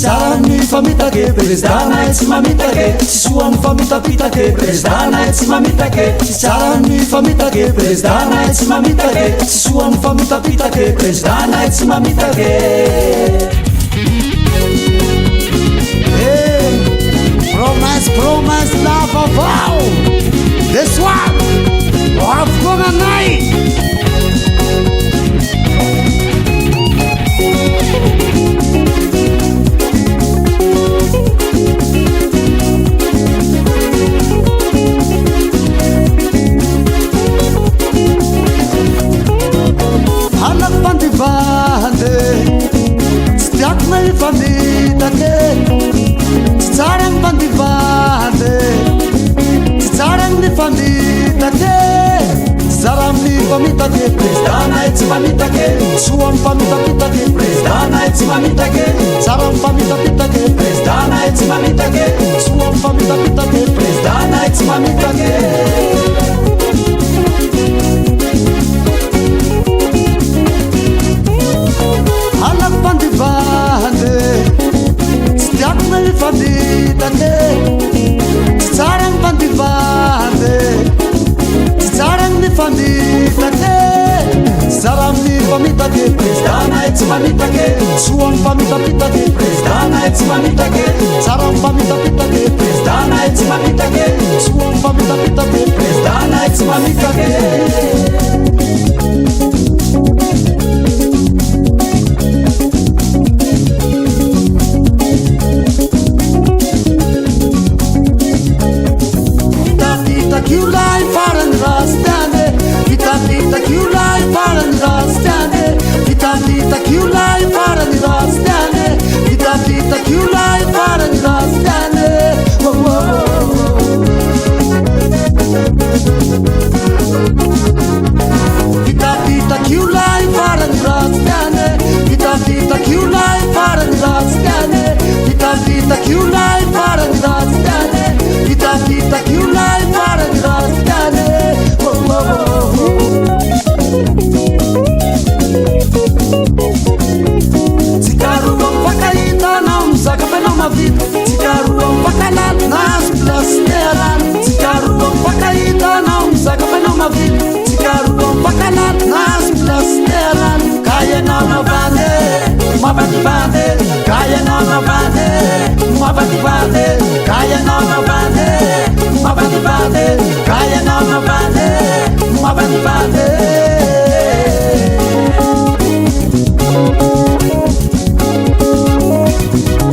tsarany famitake presidana tsy mamitake tsy soany famitapitake presidana tsy mamitake tsarany famitake presidana tsy mamitake tsy soany famitapitake presidana tsy mamitake promesse lavavao de soir avokonanay anapandivande tsy tiako na ifamitake tsy tsara ny pandivande tsy tsara ny famitake zara amin'ny famitake presidana tsy mamitake soa ny famitapitake presidana tsy mamitake tsara ny famitapitake presidana tsy mamitake soa ny famitapitake presidana tsy mamitake anapandivande tsy tiako na ifamitake tsy tsara ny pandivande tsy tsara ny famitake zara amin'ny famitake presidana tsy mamitake soa ny famitapitake presidana tsy mamitake tsara ny famitapitake presidana tsy mamitake soa ny famitapitake presidana tsy mamitake Kiulai farani rastane Vitapita kiulai farani rastane Vitapita kiulai farani rastane Vitapita kiulai farani rastane Vitapita kiulai farani rastane Vitapita kiulai farani rastane Vitapita kiulai farani rastane Vitapita kiulai farani rastane Tsikaroa mpakahita nao mizaka fanao mavita Tsikaroa mpakalala nazo plasterana Tsikaroa mpakahita nao mizaka fanao mavita Tsikaroa mpakalala nazo plasterana Kayanao navande mavandivande Kayanao navande mavandivande Kayanao navande mavandivande Kayanao navande mavandivande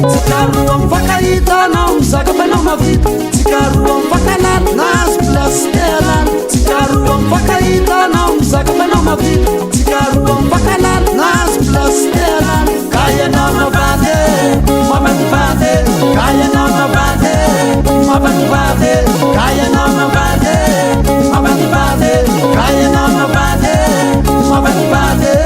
Tsikaroa mpakahita nao mizaka fanao mavita Tsikaroa mpakalala nazo plasterana Tsikaroa mpakahita nao mizaka fanao mavita Tsikaroa mpakalala nazo plasterana Kayanao navande mavandivande Kayanao navande mavandivande Kayanao navande mavandivande Kayanao navande mavandivande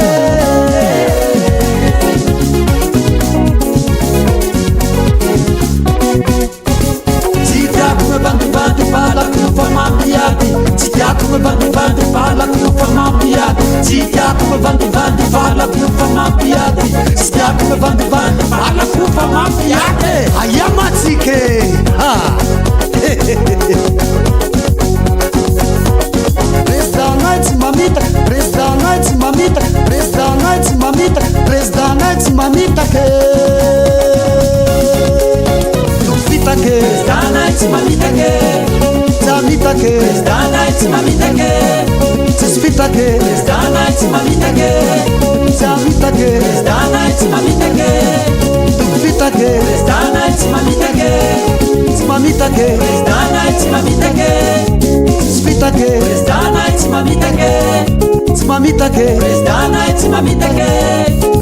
Bandivande falaky no famampiady Tsy tiako me bandivande falaky no famampiady Tsy tiako me bandivande falaky no famampiady Tsy tiako me bandivande falaky no famampiady Aia matsike Presidana tsy mamitaka Presidana tsy mamitaka Presidana tsy mamitaka Presidana tsy mamitaka Presidana tsy mamitake Zamitake Presidana tsy mamitake Tsisfitake Presidana tsy mamitake Zamitake Presidana tsy mamitake Tukfitake Presidana tsy mamitake Tsy mamitake Presidana tsy mamitake Tsisfitake Presidana tsy mamitake Tsy mamitake Presidana tsy mamitake